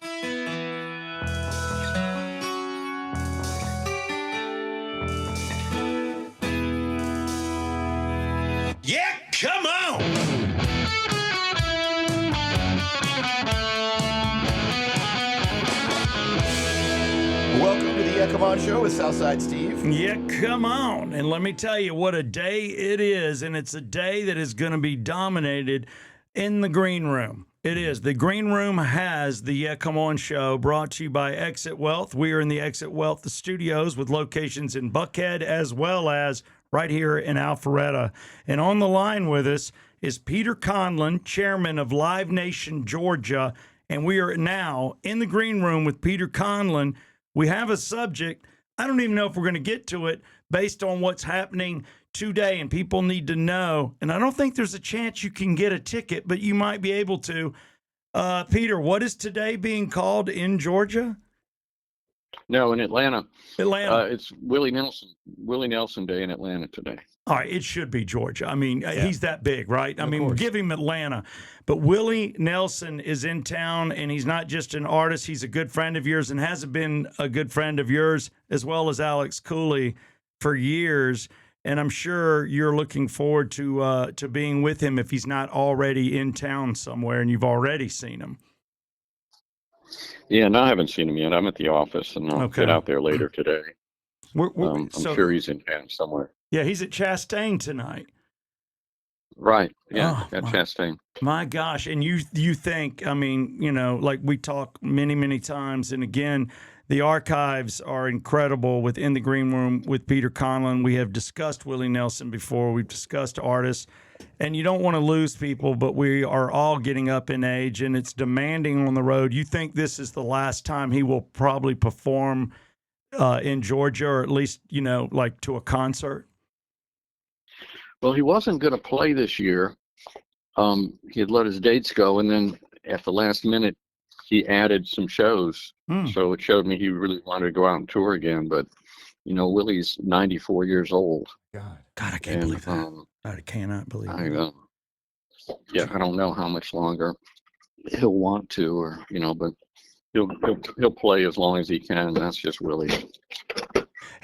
Yeah, come on. Welcome to the Yeah Come On Show with Southside Steve. Yeah, come on. And let me tell you what a day it is. And it's a day that is going to be dominated in the green room. It is. The green room has the Yeah Come On Show, brought to you by Exit Wealth. We are in the Exit Wealth studios with locations in Buckhead as well as right here in Alpharetta. And on the line with us is Peter Conlon, chairman of Live Nation Georgia. And we are now in the green room with Peter Conlon. We have a subject. I don't even know if we're going to get to it based on what's happening today, and people need to know. And I don't think there's a chance you can get a ticket, but you might be able to. Peter, what is today being called in Georgia? No, in Atlanta. Atlanta. It's Willie Nelson Day in Atlanta today. All right, it should be Georgia. I mean, Yeah. he's that big, right? I mean, course. give him Atlanta. But Willie Nelson is in town, and he's not just an artist. He's a good friend of yours and has been a good friend of yours, as well as Alex Cooley, for years. And I'm sure you're looking forward to being with him if he's not already in town somewhere and you've already seen him. Yeah, no, I haven't seen him yet. I'm at the office, and I'll Okay. get out there later today. I'm So, sure he's in town somewhere. yeah, he's at Chastain tonight. Right. Yeah, Oh, at my- Chastain. My gosh. And you think, I mean, you know, like we talk many, many times, and again, the archives are incredible within the green room with Peter Conlon. We have discussed Willie Nelson before. We've discussed artists, and you don't want to lose people, but we are all getting up in age, and it's demanding on the road. You think this is the last time he will probably perform in Georgia, or at least, you know, like to a concert? Well, he wasn't going to play this year. He had let his dates go, and then at the last minute, he added some shows. So it showed me he really wanted to go out and tour again. But, you know, Willie's 94 years old. God. God, I can't believe that. I cannot believe that. Yeah, I don't know how much longer he'll want to, or but he'll play as long as he can. That's just Willie.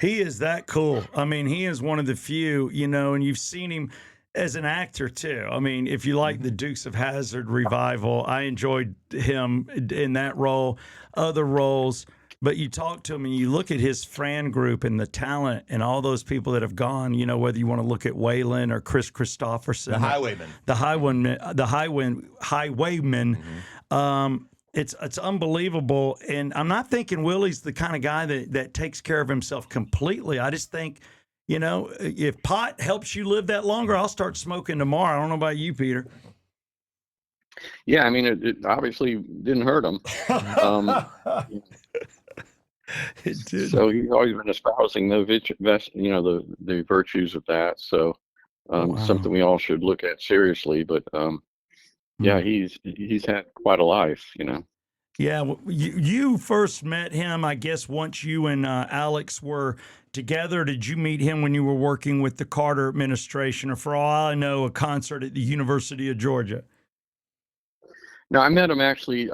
He is that cool. I mean, he is one of the few, and you've seen him as an actor too. I mean, if you like the Dukes of Hazzard revival, I enjoyed him in that role, other roles. But you talk to him and you look at his Fran group and the talent and all those people that have gone, whether you want to look at Waylon or Chris Christopherson. The Highwaymen. Highwaymen. It's unbelievable. And I'm not thinking Willie's the kind of guy that takes care of himself completely. I just think, if pot helps you live that longer, I'll start smoking tomorrow. I don't know about you, Peter. Yeah, I mean, it obviously didn't hurt him. It did. So he's always been espousing the virtues of that. So something we all should look at seriously. But yeah, he's had quite a life, Yeah, well, you first met him, I guess, once you and Alex were together. Did you meet him when you were working with the Carter administration, or for all I know, a concert at the University of Georgia? No, I met him actually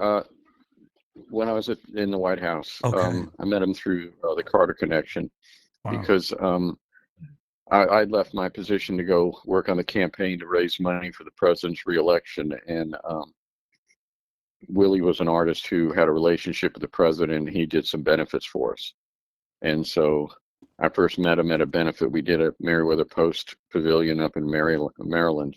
when I was in the White House. Okay. I met him through the Carter connection. Wow. Because I left my position to go work on the campaign to raise money for the president's reelection, and Willie was an artist who had a relationship with the president, and he did some benefits for us. And so I first met him at a benefit we did at Meriwether Post Pavilion up in Maryland.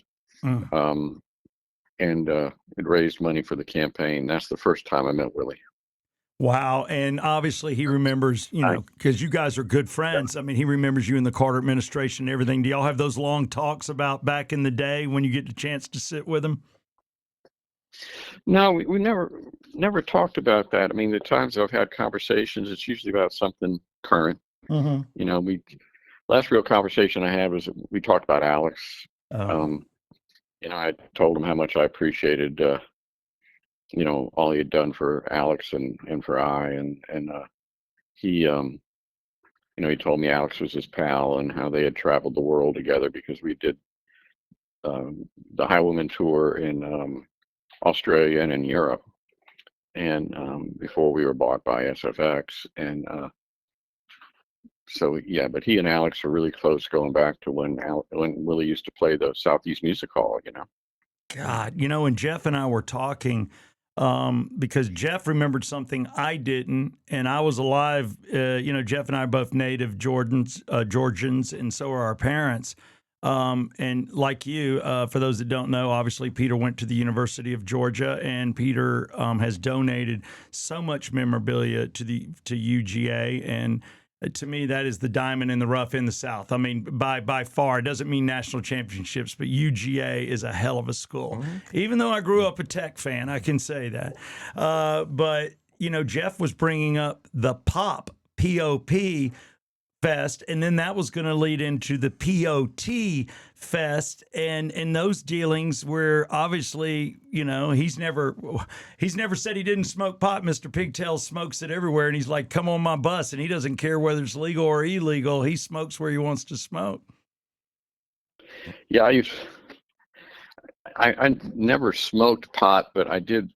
And it raised money for the campaign. That's the first time I met Willie. Wow. And obviously he remembers, because you guys are good friends. I mean, he remembers you in the Carter administration and everything. Do y'all have those long talks about back in the day when you get the chance to sit with him? No, we never talked about that. I mean, the times I've had conversations, it's usually about something current. Mm-hmm. Last real conversation I had was we talked about Alex. I told him how much I appreciated, all he had done for Alex and for I, and he, he told me Alex was his pal and how they had traveled the world together because we did the Highwayman tour in Australia and in Europe. and before we were bought by SFX, and so yeah. But he and Alex are really close, going back to when Willie used to play the Southeast Music Hall. God, and Jeff and I were talking because Jeff remembered something I didn't, and I was alive. Jeff and I are both native Georgians, and so are our parents. And like you, for those that don't know, obviously Peter went to the University of Georgia, and Peter has donated so much memorabilia to UGA, and to me, that is the diamond in the rough in the South. I mean, by far, it doesn't mean national championships, but UGA is a hell of a school. Even though I grew up a Tech fan, I can say that. But Jeff was bringing up the POP Fest, and then that was going to lead into the POT Fest, and in those dealings where obviously he's never said he didn't smoke pot. Mr. Pigtail smokes it everywhere, and he's like, come on my bus, and he doesn't care whether it's legal or illegal. He smokes where he wants to smoke. Yeah, I never smoked pot, but I did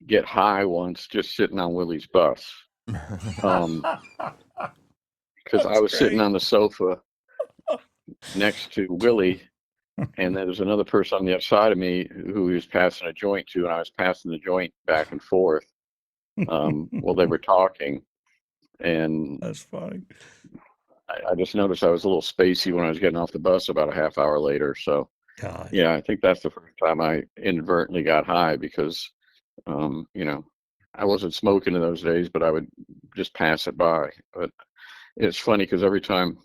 get high once just sitting on Willie's bus. Because I was sitting on the sofa next to Willie, and there was another person on the other side of me who he was passing a joint to, and I was passing the joint back and forth while they were talking. And that's funny. I just noticed I was a little spacey when I was getting off the bus about a half hour later. So, God. Yeah, I think that's the first time I inadvertently got high because, I wasn't smoking in those days, but I would just pass it by. But it's funny because every time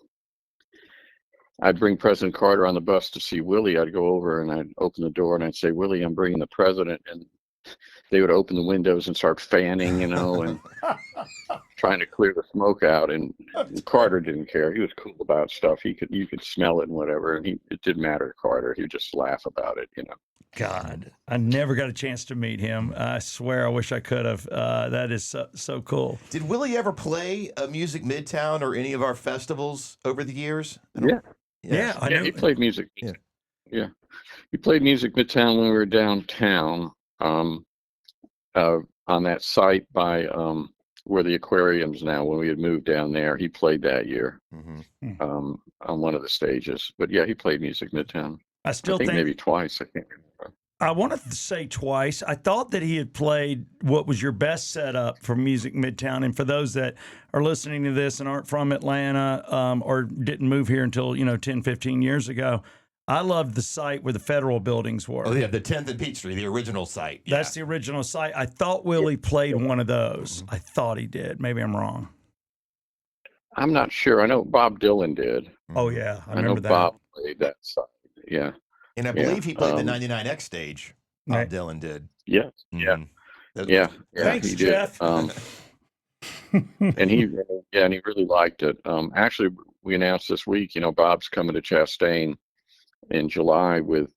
I'd bring President Carter on the bus to see Willie, I'd go over and I'd open the door and I'd say, Willie, I'm bringing the president. And they would open the windows and start fanning, and trying to clear the smoke out. And Carter didn't care. He was cool about stuff. You could smell it and whatever. And it didn't matter to Carter. He would just laugh about it, God, I never got a chance to meet him. I swear I wish I could have. That is so cool. Did Willie ever play Music Midtown or any of our festivals over the years? Yeah, I know. he played music. Yeah. He played Music Midtown when we were downtown on that site by where the aquarium's now. When we had moved down there, he played that year on one of the stages. But yeah, he played Music Midtown. I think maybe twice. I can't remember. I want to say twice. I thought that he had played what was your best setup for Music Midtown. And for those that are listening to this and aren't from Atlanta or didn't move here until 10, 15 years ago, I loved the site where the federal buildings were. Oh, yeah, the 10th and Peachtree, the original site. Yeah. That's the original site. I thought Willie played one of those. I thought he did. Maybe I'm wrong. I'm not sure. I know Bob Dylan did. Oh, yeah. I know that. Bob played that site. Yeah. And I believe he played the 99X stage. Bob Dylan did. Yeah. Yeah. Thanks, he Jeff. Did. And he really liked it. Actually, we announced this week, Bob's coming to Chastain in July with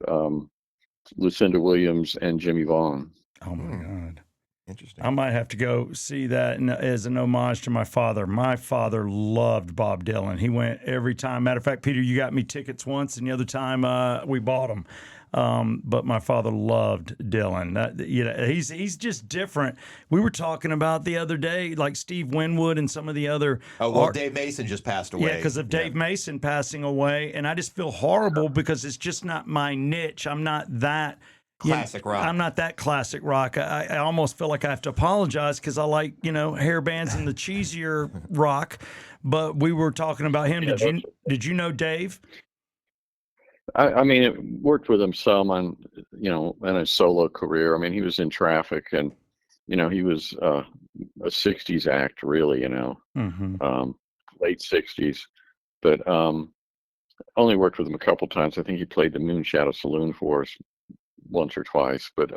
Lucinda Williams and Jimmy Vaughn. Oh my God. Interesting. I might have to go see that as an homage to my father. My father loved Bob Dylan. He went every time. Matter of fact, Peter, you got me tickets once, and the other time we bought them. But my father loved Dylan. He's just different. We were talking about the other day, like Steve Winwood and some of the other. Oh, well, Dave Mason just passed away. Yeah, because of Dave Mason passing away, and I just feel horrible because it's just not my niche. I'm not that. Classic rock. I'm not that classic rock. I almost feel like I have to apologize because I like, hair bands and the cheesier rock. But we were talking about him. Did you know Dave? I mean, it worked with him some on, in his solo career. I mean, he was in Traffic, and, he was a 60s act, really, late 60s. But only worked with him a couple times. I think he played the Moonshadow Saloon for us once or twice. But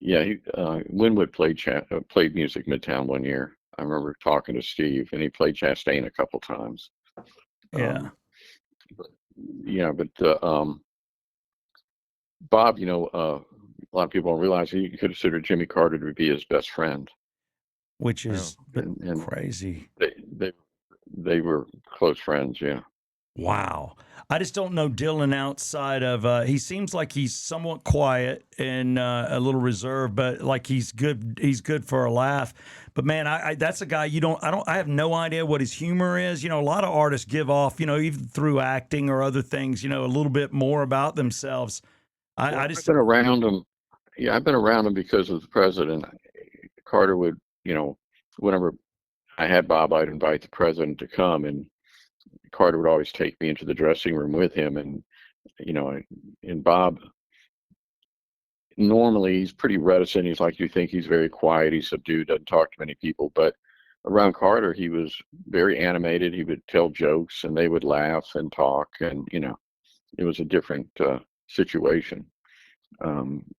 Winwood played Music Midtown one year. I remember talking to Steve, and he played Chastain a couple times. Yeah. But Bob, a lot of people don't realize he considered Jimmy Carter to be his best friend, which is crazy. They were close friends. Yeah. Wow. I just don't know Dylan outside of he seems like he's somewhat quiet and a little reserved, but like he's good for a laugh. But man, I that's a guy I have no idea what his humor is. You know, a lot of artists give off, you know, even through acting or other things, you know, a little bit more about themselves. I Well, I've just been around him. Yeah, I've been around him because of the president. Carter would, whenever I had Bob, I'd invite the president to come, and Carter would always take me into the dressing room with him. And, you know, and Bob, normally he's pretty reticent. He's like, you think he's very quiet, he's subdued, doesn't talk to many people. But around Carter, he was very animated. He would tell jokes and they would laugh and talk. And, it was a different situation.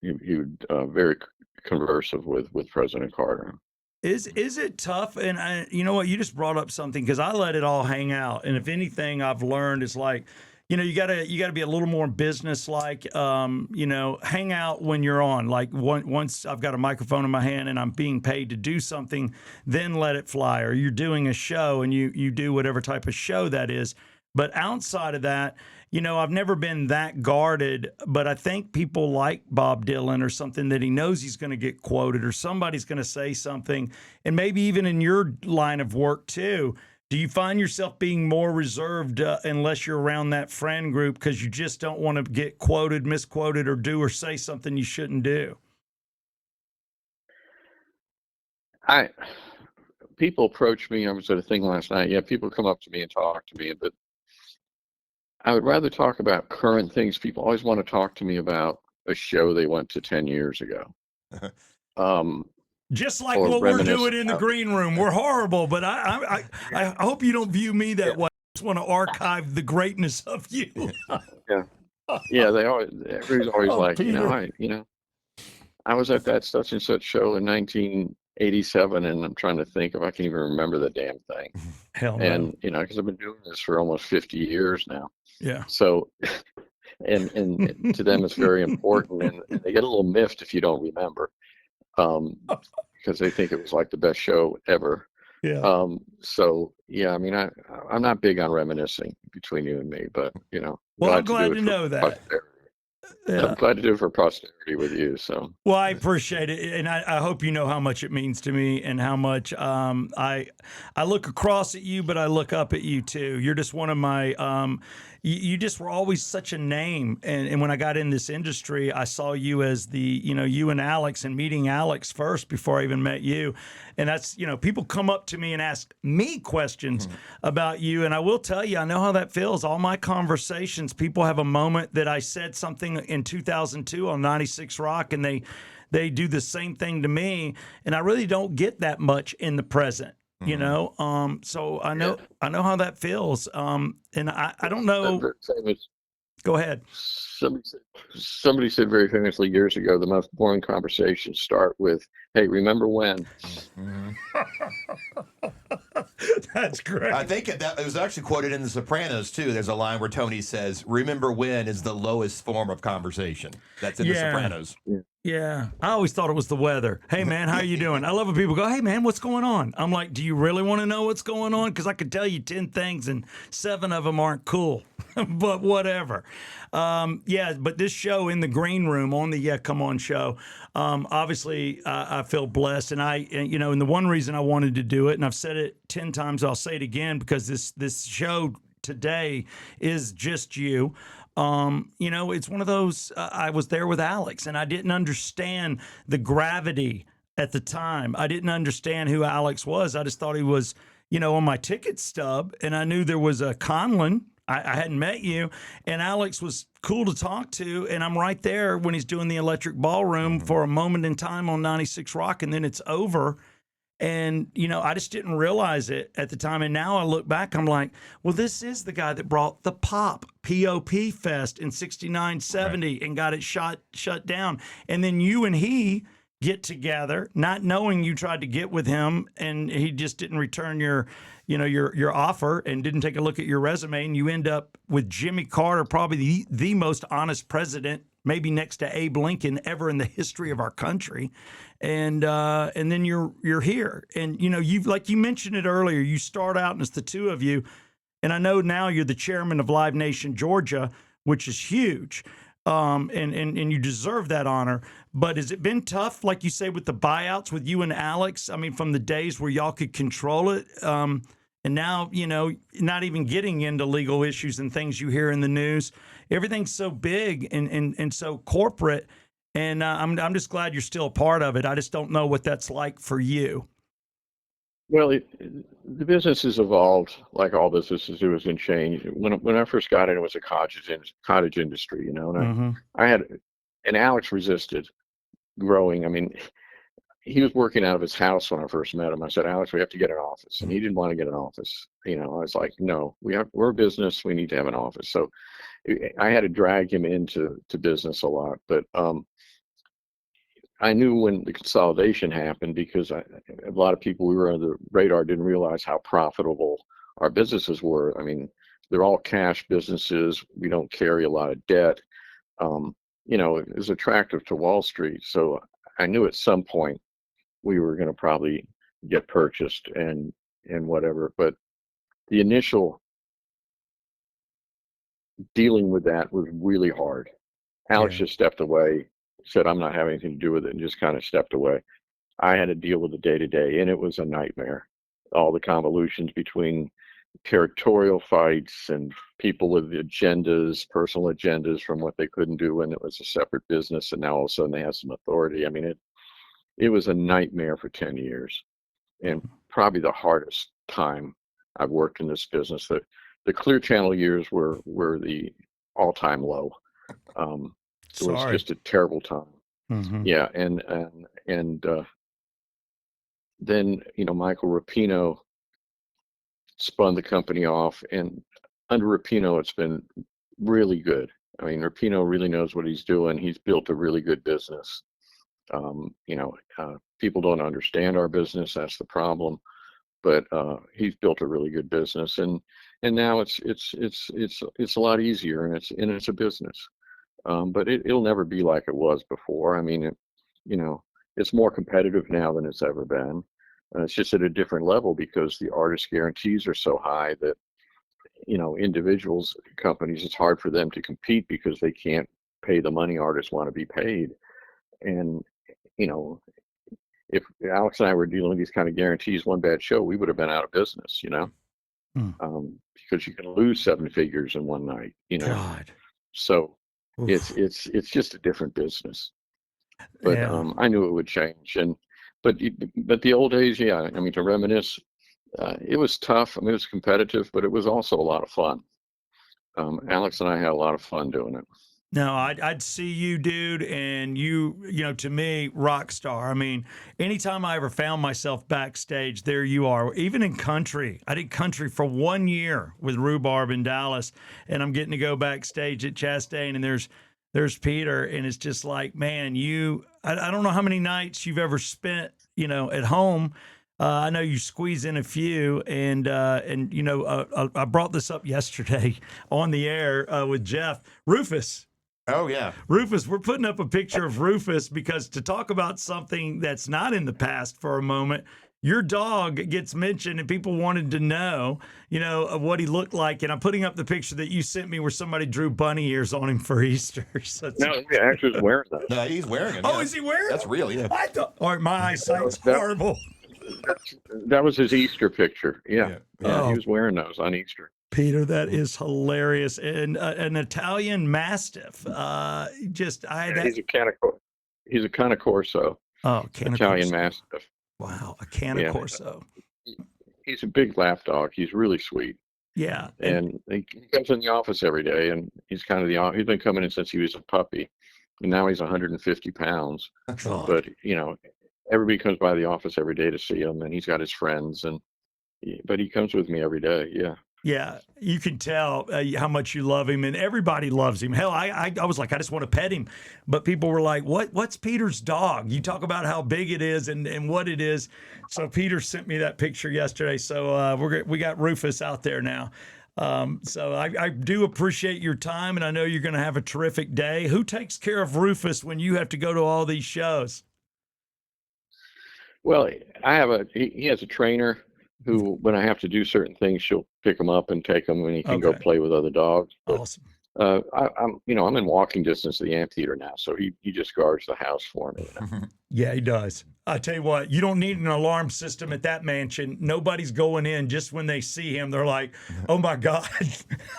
He would very conversive with President Carter. is it tough? And you know what? You just brought up something because I let it all hang out. And if anything, I've learned is like, you know, you gotta be a little more businesslike. You know, hang out when you're on. Like once I've got a microphone in my hand and I'm being paid to do something, then let it fly. Or you're doing a show and you do whatever type of show that is. But outside of that, you know, I've never been that guarded, but I think people like Bob Dylan or something that he knows he's going to get quoted or somebody's going to say something. And maybe even in your line of work too, do you find yourself being more reserved unless you're around that friend group because you just don't want to get quoted, misquoted, or do or say something you shouldn't do? I People approach me. I was at a thing last night. Yeah, people come up to me and talk to me, but I would rather talk about current things. People always want to talk to me about a show they went to 10 years ago. Um, Just like or what we're reminisce doing in the about. green room. We're horrible, but I hope you don't view me that way. I just want to archive the greatness of you. Yeah, yeah. Everybody's always Oh, like, Peter. I was at that such and such show in 1987, and I'm trying to think if I can even remember the damn thing. Hell no. And because I've been doing this for almost 50 years now. Yeah. So, and to them, it's very important, and they get a little miffed if you don't remember, because they think it was like the best show ever. Yeah. So yeah, I mean, I'm not big on reminiscing between you and me, but Well, I'm glad glad to do to it for know that. posterity. I'm Yeah. glad to do it for posterity with you. So Well, I appreciate it, and I hope you know how much it means to me, and how much I look across at you, but I look up at you too. You're just one of my. You just were always such a name, and when I got in this industry, I saw you as you and Alex, and meeting Alex first before I even met you, and that's people come up to me and ask me questions about you, and I will tell you, I know how that feels. All my conversations, people have a moment that I said something in 2002 on 96 Rock, and they do the same thing to me, and I really don't get that much in the present. So I know how that feels. And I don't know. Go ahead. Somebody said very famously years ago, the most boring conversations start with, "Hey, remember when?" That's great. I think it was actually quoted in The Sopranos too. There's a line where Tony says, "Remember when is the lowest form of conversation." That's in The Sopranos. Yeah, I always thought it was the weather. Hey man, how you doing? I love when people go, "Hey man, what's going on?" I'm like, "Do you really want to know what's going on? Because I could tell you 10 things and 7 of them aren't cool." But whatever. But this show in the green room on the Yeah Come On show, obviously I feel blessed, and and the one reason I wanted to do it, and I've said it 10 times, I'll say it again, because this show today is just you. It's one of those. I was there with Alex, and I didn't understand the gravity at the time. I didn't understand who Alex was. I just thought he was, on my ticket stub, and I knew there was a Conlon. I hadn't met you, and Alex was cool to talk to, and I'm right there when he's doing the Electric Ballroom for a moment in time on 96 Rock, and then it's over. And, I just didn't realize it at the time. And now I look back, I'm like, well, this is the guy that brought the POP Fest in 69, 70 right, and got it shut down. And then you and he get together, not knowing you tried to get with him, and he just didn't return your offer and didn't take a look at your resume. And you end up with Jimmy Carter, probably the most honest president, maybe next to Abe Lincoln, ever in the history of our country. And then you're here, and you've, like you mentioned it earlier, you start out and it's the two of you. And I know now you're the chairman of Live Nation Georgia, which is huge. And you deserve that honor. But has it been tough, like you say, with the buyouts with you and Alex? I mean, from the days where y'all could control it, and now, not even getting into legal issues and things you hear in the news. Everything's so big and so corporate. And I'm just glad you're still a part of it. I just don't know what that's like for you. Well, the business has evolved like all businesses do, has been changed. When I first got in, it was a cottage industry, and Mm-hmm. and Alex resisted growing. I mean, he was working out of his house when I first met him. I said, Alex, we have to get an office, and he didn't want to get an office. I was like, no, we're a business. We need to have an office. So I had to drag him into business a lot, but I knew when the consolidation happened, because a lot of people we were under the radar didn't realize how profitable our businesses were. I mean, they're all cash businesses. We don't carry a lot of debt. It was attractive to Wall Street. So I knew at some point we were going to probably get purchased and whatever. But the initial dealing with that was really hard. Alex just stepped away, said, I'm not having anything to do with it, and just kind of stepped away. I had to deal with the day-to-day, and it was a nightmare. All the convolutions between territorial fights and people with agendas, personal agendas from what they couldn't do when it was a separate business, and now all of a sudden they have some authority. I mean, it was a nightmare for 10 years, and probably the hardest time I've worked in this business. The Clear Channel years were the all-time low. It was just a terrible time. Mm-hmm. Yeah, and then Michael Rapino spun the company off, and under Rapino it's been really good. I mean, Rapino really knows what he's doing. He's built a really good business. People don't understand our business. That's the problem. But he's built a really good business, and now it's a lot easier, and it's a business. But it'll never be like it was before. I mean, it's more competitive now than it's ever been. It's just at a different level because the artist guarantees are so high that, individuals, companies, it's hard for them to compete because they can't pay the money artists want to be paid. And, if Alex and I were dealing with these kind of guarantees, one bad show, we would have been out of business, because you can lose 7 figures in one night, God. So Oof. it's just a different business. But Yeah. I knew it would change, but the old days, yeah. I mean, to reminisce, it was tough. I mean, it was competitive, but it was also a lot of fun. Alex and I had a lot of fun doing it. No, I'd see you, dude, and to me, rock star. I mean, anytime I ever found myself backstage, there you are. Even in country, I did country for 1 year with Rhubarb in Dallas, and I'm getting to go backstage at Chastain, and there's Peter, and it's just like, man, I don't know how many nights you've ever spent, at home. I know you squeeze in a few, and I brought this up yesterday on the air with Jeff. Rufus. Oh, yeah. Rufus, we're putting up a picture of Rufus because to talk about something that's not in the past for a moment, your dog gets mentioned and people wanted to know, of what he looked like. And I'm putting up the picture that you sent me where somebody drew bunny ears on him for Easter. So no, he actually was wearing those. No, he's wearing them. Oh, yeah. is he wearing That's them? real, yeah. I thought, all right, my eyesight's horrible. That was his Easter picture. Yeah. Oh. He was wearing those on Easter. Peter, that is hilarious. And an Italian Mastiff. He's a Cane Corso. Oh, Italian Mastiff. Wow, a Cane Corso. He's a big lap dog. He's really sweet. Yeah. And he comes in the office every day, and he's he's been coming in since he was a puppy, and now he's 150 pounds. God. But everybody comes by the office every day to see him, and he's got his friends, but he comes with me every day. Yeah. Yeah, you can tell how much you love him, and everybody loves him. Hell, I was like, I just want to pet him, but people were like, what's Peter's dog? You talk about how big it is and what it is. So Peter sent me that picture yesterday. So we got Rufus out there now. So I do appreciate your time, and I know you're going to have a terrific day. Who takes care of Rufus when you have to go to all these shows? Well, he has a trainer who, when I have to do certain things, she'll pick him up and take him, and he can go Okay. play with other dogs. But Awesome. I'm in walking distance of the amphitheater now, so he just guards the house for me. Yeah, he does. I tell you what, you don't need an alarm system at that mansion. Nobody's going in. Just when they see him, they're like, "Oh my God,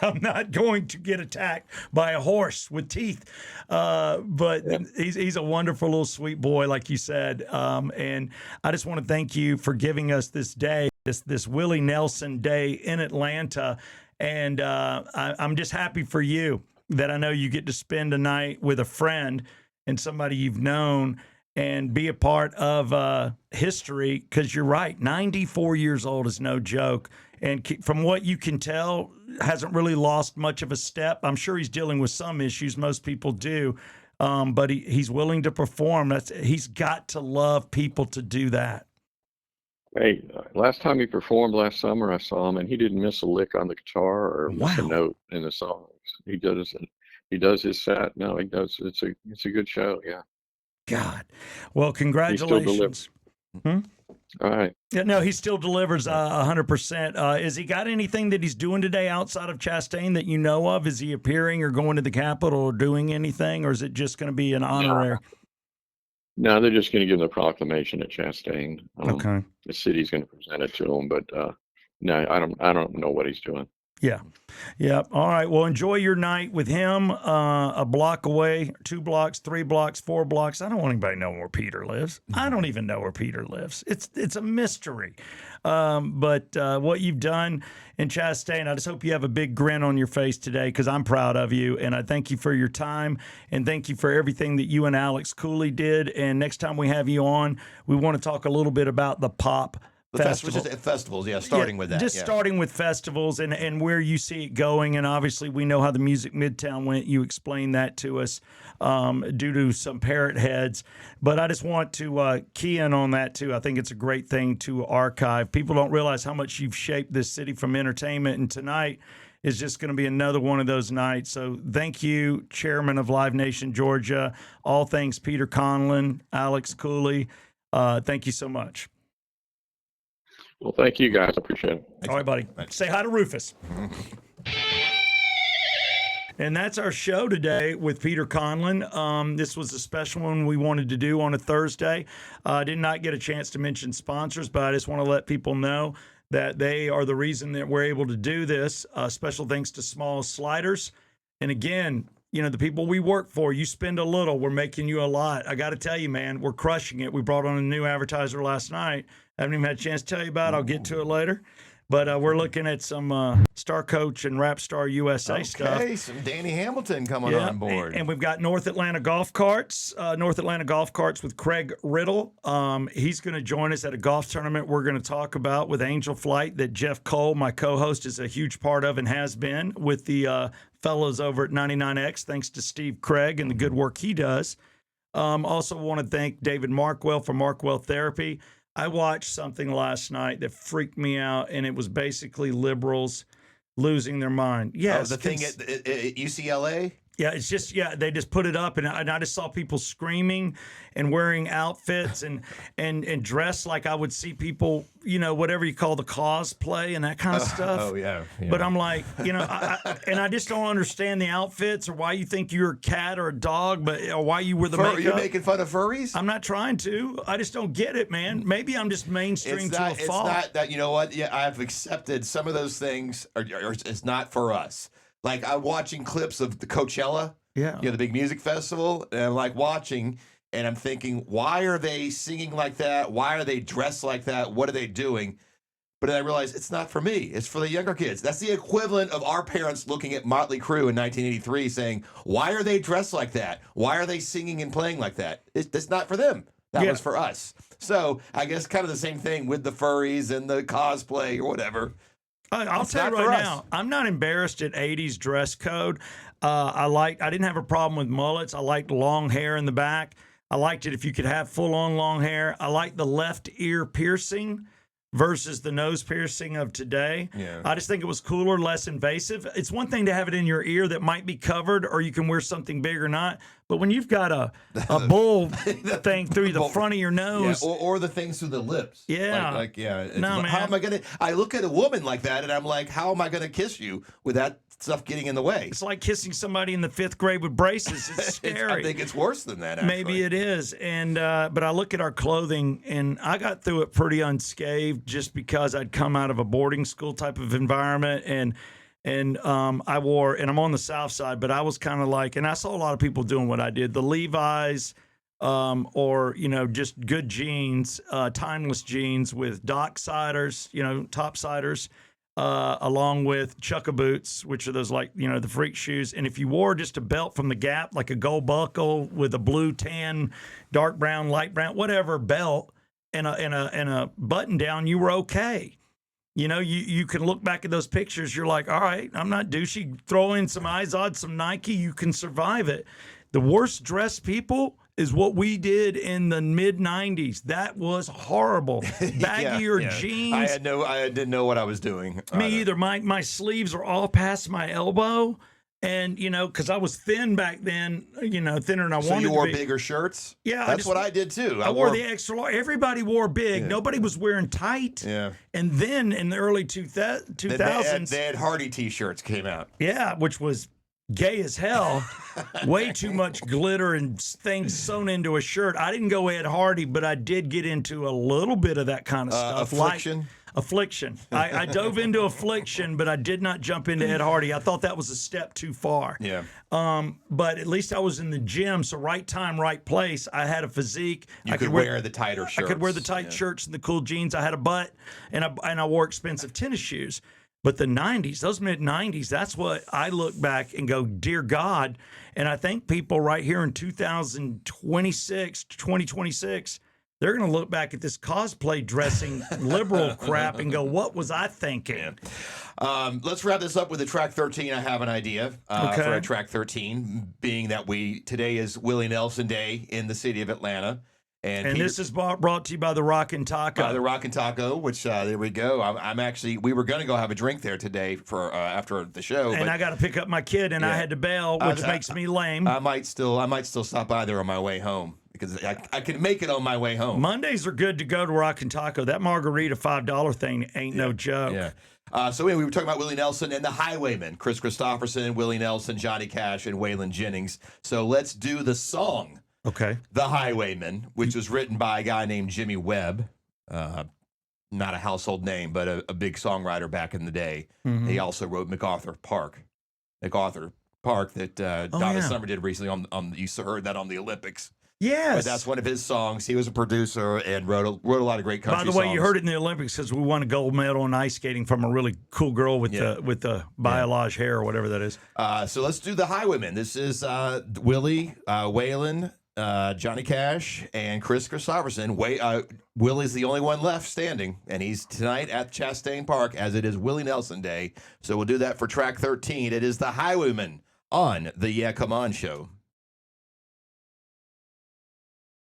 I'm not going to get attacked by a horse with teeth." But Yeah. he's a wonderful little sweet boy, like you said. And I just want to thank you for giving us this day, this Willie Nelson Day in Atlanta. And I'm just happy for you that I know you get to spend a night with a friend and somebody you've known and be a part of history, because you're right, 94 years old is no joke. And from what you can tell, hasn't really lost much of a step. I'm sure he's dealing with some issues. Most people do. But he's willing to perform. He's got to love people to do that. Hey, last time he performed last summer, I saw him, and he didn't miss a lick on the guitar or miss a Wow. note in the songs. He does his set. No, he does. It's a good show. Yeah, God. Well, he still delivers. congratulations. Hmm? All right. Yeah, no, he still delivers 100%. Has he got anything that he's doing today outside of Chastain that you know of? Is he appearing or going to the Capitol or doing anything, or is it just going to be an honorary? No, they're just going to give him the proclamation at Chastain. Okay. The city's going to present it to him, but no, I don't know what he's doing. Yeah. Yeah. All right. Well, enjoy your night with him. A block away, 2 blocks, 3 blocks, 4 blocks. I don't want anybody to know where Peter lives. I don't even know where Peter lives. It's a mystery. But what you've done in Chastain, I just hope you have a big grin on your face today, because I'm proud of you. And I thank you for your time, and thank you for everything that you and Alex Cooley did. And next time we have you on, we want to talk a little bit about the pop festival. Festivals, yeah, starting with that. Just yeah. starting with festivals and where you see it going. And obviously, we know how the Music Midtown went. You explained that to us due to some parrot heads. But I just want to key in on that, too. I think it's a great thing to archive. People don't realize how much you've shaped this city from entertainment. And tonight is just going to be another one of those nights. So thank you, Chairman of Live Nation Georgia. All things Peter Conlon, Alex Cooley. Thank you so much. Well, thank you guys. I appreciate it. All right, buddy. Say hi to Rufus. And that's our show today with Peter Conlon. This was a special one we wanted to do on a Thursday. Did not get a chance to mention sponsors, but I just want to let people know that they are the reason that we're able to do this. Special thanks to Small Sliders. And again, you know, the people we work for, you spend a little, we're making you a lot. I got to tell you, man, we're crushing it. We brought on a new advertiser last night. I haven't even had a chance to tell you about it. I'll get to it later. But we're looking at some Star Coach and Rap Star USA stuff. Okay, some Danny Hamilton coming on board. And we've got North Atlanta Golf Carts. North Atlanta Golf Carts with Craig Riddle. He's going to join us at a golf tournament we're going to talk about with Angel Flight that Jeff Cole, my co-host, is a huge part of and has been with the fellows over at 99X, thanks to Steve Craig and the good work he does. Also want to thank David Markwell for Markwell Therapy. I watched something last night that freaked me out, and it was basically liberals losing their mind. Yes, the thing at UCLA? Yeah, it's just, they just put it up, and I just saw people screaming and wearing outfits and dressed like I would see people, you know, whatever you call the cosplay and that kind of stuff. Oh, yeah. But I'm like, you know, I just don't understand the outfits or why you think you're a cat or a dog, or why you were the makeup. You're making fun of furries? I'm not trying to. I just don't get it, man. Maybe I'm just mainstream to a fault. It's not that, you know what? Yeah, I've accepted some of those things, or it's not for us. Like, I'm watching clips of the Coachella, the big music festival, and I'm like watching, and I'm thinking, why are they singing like that? Why are they dressed like that? What are they doing? But then I realized it's not for me. It's for the younger kids. That's the equivalent of our parents looking at Motley Crue in 1983 saying, why are they dressed like that? Why are they singing and playing like that? It's not for them. That was for us. So I guess kind of the same thing with the furries and the cosplay or whatever. I'll tell you right now, I'm not embarrassed at 80s dress code. I didn't have a problem with mullets. I liked long hair in the back. I liked it if you could have full on long hair. I liked the left ear piercing. versus the nose piercing of today. Yeah. I just think it was cooler, less invasive. It's one thing to have it in your ear that might be covered, or you can wear something big or not. But when you've got a bull thing through the front of your nose, or the things through the lips, No, man. How am I gonna? I look at a woman like that, and I'm like, how am I gonna kiss you with that stuff getting in the way? It's like kissing somebody in the 5th grade with braces. It's scary. I think it's worse than that. Actually. Maybe it is. And but I look at our clothing, and I got through it pretty unscathed, just because I'd come out of a boarding school type of environment, and I wore, and I'm on the South Side, but I was kind of like, and I saw a lot of people doing what I did, the Levi's, or just good jeans, timeless jeans with docksiders, topsiders. Along with chukka boots, which are those the freak shoes. And if you wore just a belt from the Gap, like a gold buckle with a blue, tan, dark brown, light brown, whatever belt, and a button down, you were okay. You can look back at those pictures. You're like, all right, I'm not douchey. Throw in some Izod, some Nike, you can survive it. The worst dressed people is what we did in the mid 90s. That was horrible. Baggier jeans. I didn't know what I was doing. Me either. My sleeves are all past my elbow. And, because I was thin back then, thinner than I wanted to be. So you wore bigger shirts? Yeah. That's what I did too. I wore the extra large. Everybody wore big. Yeah. Nobody was wearing tight. Yeah. And then in the early 2000s. They had Hardy t-shirts came out. Yeah, which was gay as hell. Way too much glitter and things sewn into a shirt. I didn't go Ed Hardy, but I did get into a little bit of that kind of stuff. Affliction? Affliction. I dove into Affliction, but I did not jump into Ed Hardy. I thought that was a step too far. Yeah. But at least I was in the gym, so right time, right place. I had a physique. I could wear the tighter shirts. I could wear the tight shirts and the cool jeans. I had a butt, and I wore expensive tennis shoes. But the 90s, those mid 90s, that's what I look back and go, dear God. And I think people right here in 2026, they're going to look back at this cosplay dressing liberal crap and go, what was I thinking? Yeah. Let's wrap this up with the track 13. I have an idea for a track 13, being that today is Willie Nelson Day in the city of Atlanta. And this is brought to you by the Rockin' Taco. The Rockin' Taco, which there we go. I'm actually, we were going to go have a drink there today for after the show. And I got to pick up my kid, and I had to bail, which makes me lame. I might still stop by there on my way home, because I can make it on my way home. Mondays are good to go to Rockin' Taco. That margarita $5 thing ain't no joke. Yeah. So anyway, we were talking about Willie Nelson and the Highwaymen, Chris Christopherson, Willie Nelson, Johnny Cash, and Waylon Jennings. So let's do the song. Okay. The Highwaymen, which was written by a guy named Jimmy Webb, not a household name, but a big songwriter back in the day. Mm-hmm. He also wrote MacArthur Park that Donna Summer did recently on you heard that on the Olympics. Yes. But that's one of his songs. He was a producer and wrote a lot of great country songs. By the way, you heard it in the Olympics because we won a gold medal in ice skating from a really cool girl with the biolage hair or whatever that is. So let's do the Highwaymen. This is Willie, Waylon, Johnny Cash, and Chris Christopherson. Willie's the only one left standing, and he's tonight at Chastain Park, as it is Willie Nelson Day. So we'll do that for track 13. It is the Highwaymen on the Yeah Come On Show.